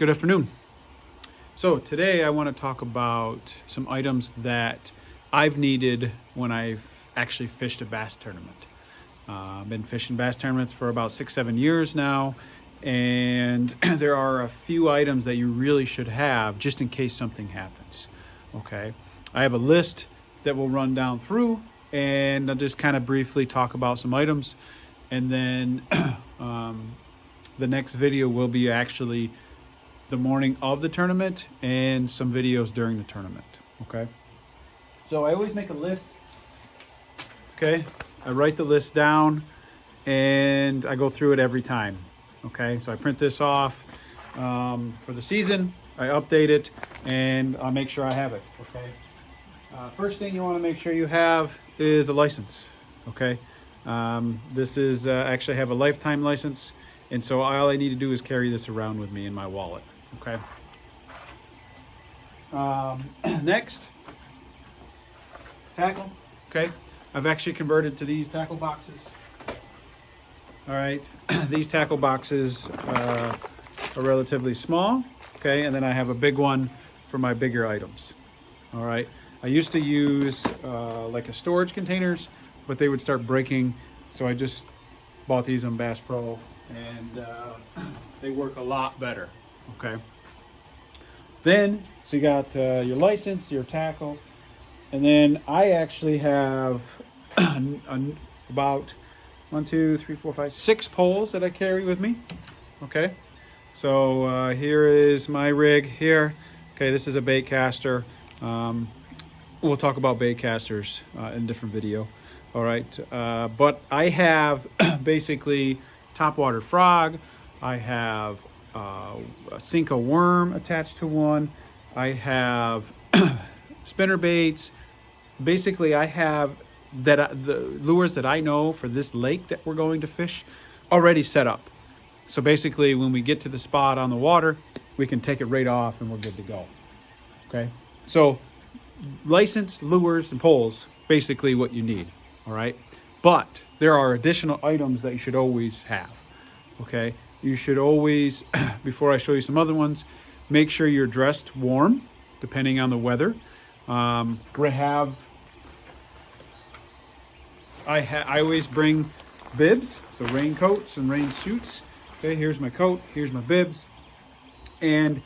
Good afternoon. So today I want to talk about some items that I've needed when I've actually fished a bass tournament. I've been fishing bass tournaments for about 6, 7 years now, and there are a few items that you really should have just in case something happens. Okay, I have a list that we'll run down through, and I'll just kind of briefly talk about some items, and then the next video will be actually the morning of the tournament and some videos during the tournament. Okay, so I always make a list. Okay, I write the list down and I go through it every time. Okay, so I print this off for the season, I update it, and I make sure I have it. Okay, first thing you want to make sure you have is a license. Okay, this is actually I have a lifetime license, and so all I need to do is carry this around with me in my wallet. Okay. Next, tackle. Okay, I've actually converted to these tackle boxes. All right, these tackle boxes are relatively small. Okay, and then I have a big one for my bigger items. All right, I used to use like a storage containers, but they would start breaking, so I just bought these on Bass Pro, and they work a lot better. Okay. Then, so you got your license, your tackle, and then I actually have about 1, 2, 3, 4, 5, 6 poles that I carry with me. Okay. So here is my rig here. Okay, this is a bait caster. We'll talk about bait casters in a different video. All right, but I have basically topwater frog. I have a Senko worm attached to one. I have spinner baits. Basically, I have the lures that I know for this lake that we're going to fish already set up. So basically, when we get to the spot on the water, we can take it right off and we're good to go. Okay, so license, lures, and poles, basically what you need. All right, but there are additional items that you should always have. Okay, you should always, before I show you some other ones, make sure you're dressed warm, depending on the weather. I always bring bibs, so raincoats and rain suits. Okay, here's my coat, here's my bibs, and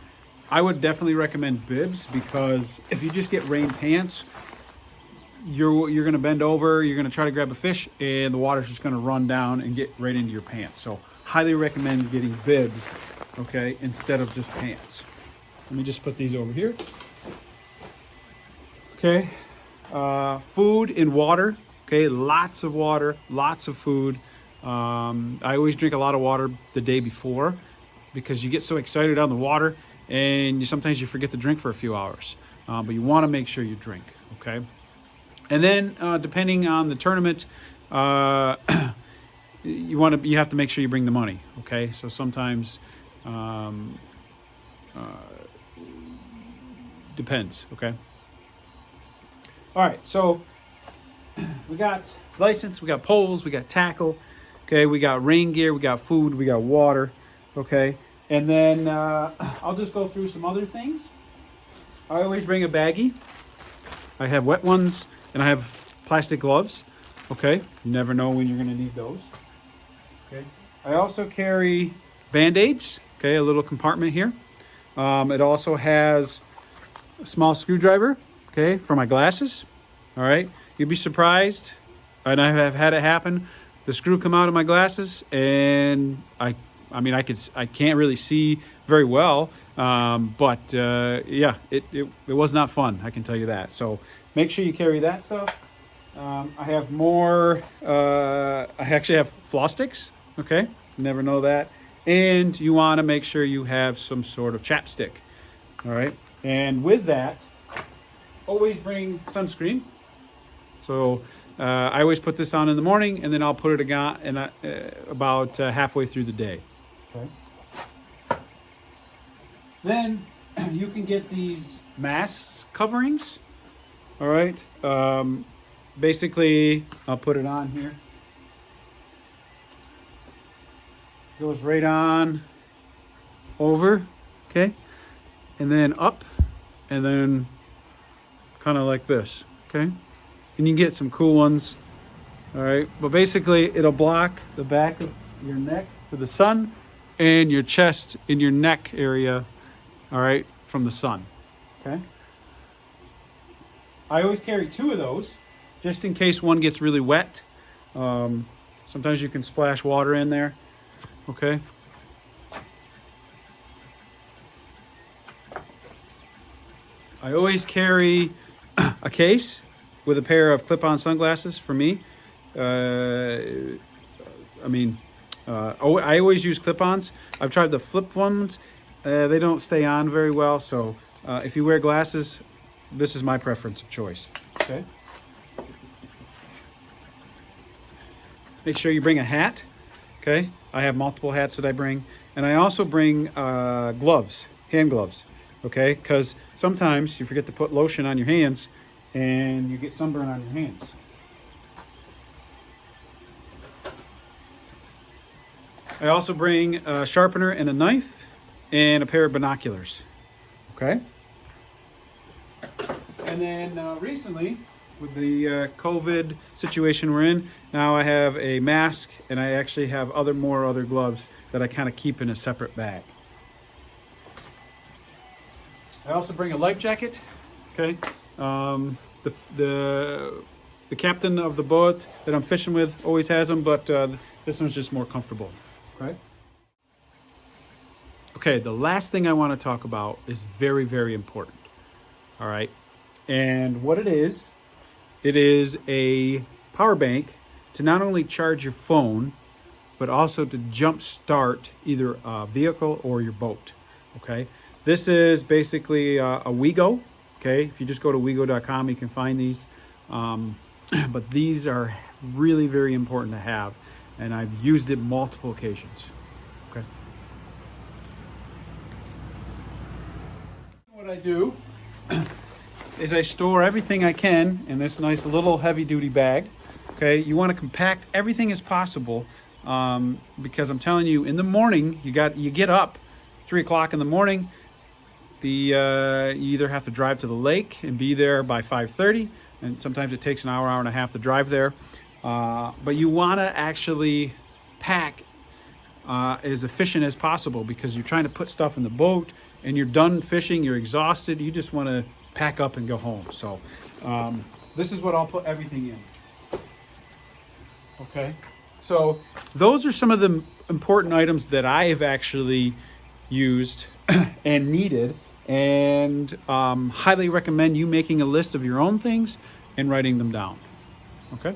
I would definitely recommend bibs because if you just get rain pants, you're gonna bend over, you're gonna try to grab a fish, and the water's just gonna run down and get right into your pants. So highly recommend getting bibs, okay, instead of just pants. Let me just put these over here. Okay, food and water. Okay, lots of water, lots of food. I always drink a lot of water the day before because you get so excited on the water and sometimes you forget to drink for a few hours. But you want to make sure you drink. Okay. And then, depending on the tournament, you have to make sure you bring the money. Okay, so sometimes depends. Okay. All right, so we got license, we got poles, we got tackle. Okay, we got rain gear, we got food, we got water. Okay, and then I'll just go through some other things. I always bring a baggie. I have wet ones and I have plastic gloves. Okay, you never know when you're going to need those. Okay, I also carry Band-Aids. Okay, a little compartment here. It also has a small screwdriver. Okay, for my glasses. All right, you'd be surprised, and I have had it happen. The screw come out of my glasses, and I can't really see very well. But yeah, it was not fun. I can tell you that. So make sure you carry that stuff. I have more. I actually have floss sticks. Okay, never know that. And you want to make sure you have some sort of chapstick. All right, and with that, always bring sunscreen. So I always put this on in the morning, and then I'll put it again about halfway through the day. Okay. Then you can get these mask coverings. All right. Basically, I'll put it on here. Goes right on over. okay? And then up, and then kind of like this, okay? And you can get some cool ones, all right? But basically, it'll block the back of your neck for the sun and your chest in your neck area, all right, from the sun, okay? I always carry 2 of those, just in case one gets really wet. Sometimes you can splash water in there, okay? I always carry a case with a pair of clip-on sunglasses for me. I always use clip-ons. I've tried the flip ones. They don't stay on very well, so if you wear glasses, this is my preference of choice, okay? Make sure you bring a hat, okay? I have multiple hats that I bring. And I also bring gloves, hand gloves, okay? Because sometimes you forget to put lotion on your hands and you get sunburn on your hands. I also bring a sharpener and a knife and a pair of binoculars, okay? And then recently, with the COVID situation we're in, now I have a mask and I actually have other gloves that I kind of keep in a separate bag. I also bring a life jacket, okay? The captain of the boat that I'm fishing with always has them, but this one's just more comfortable, okay? Okay, the last thing I want to talk about is very, very important, all right? And what it is a power bank to not only charge your phone, but also to jump start either a vehicle or your boat, okay? This is basically a WeGo, okay? If you just go to wego.com, you can find these. But these are really very important to have, and I've used it multiple occasions, okay? What I do is I store everything I can in this nice little heavy-duty bag. Okay, you want to compact everything as possible because I'm telling you, in the morning you get up 3 o'clock in the morning. You either have to drive to the lake and be there by 5:30, and sometimes it takes an hour and a half to drive there. But you want to actually pack as efficient as possible because you're trying to put stuff in the boat and you're done fishing, you're exhausted, you just want to pack up and go home. So this is what I'll put everything in. Okay, so those are some of the important items that I have actually used and needed, and highly recommend you making a list of your own things and writing them down. Okay.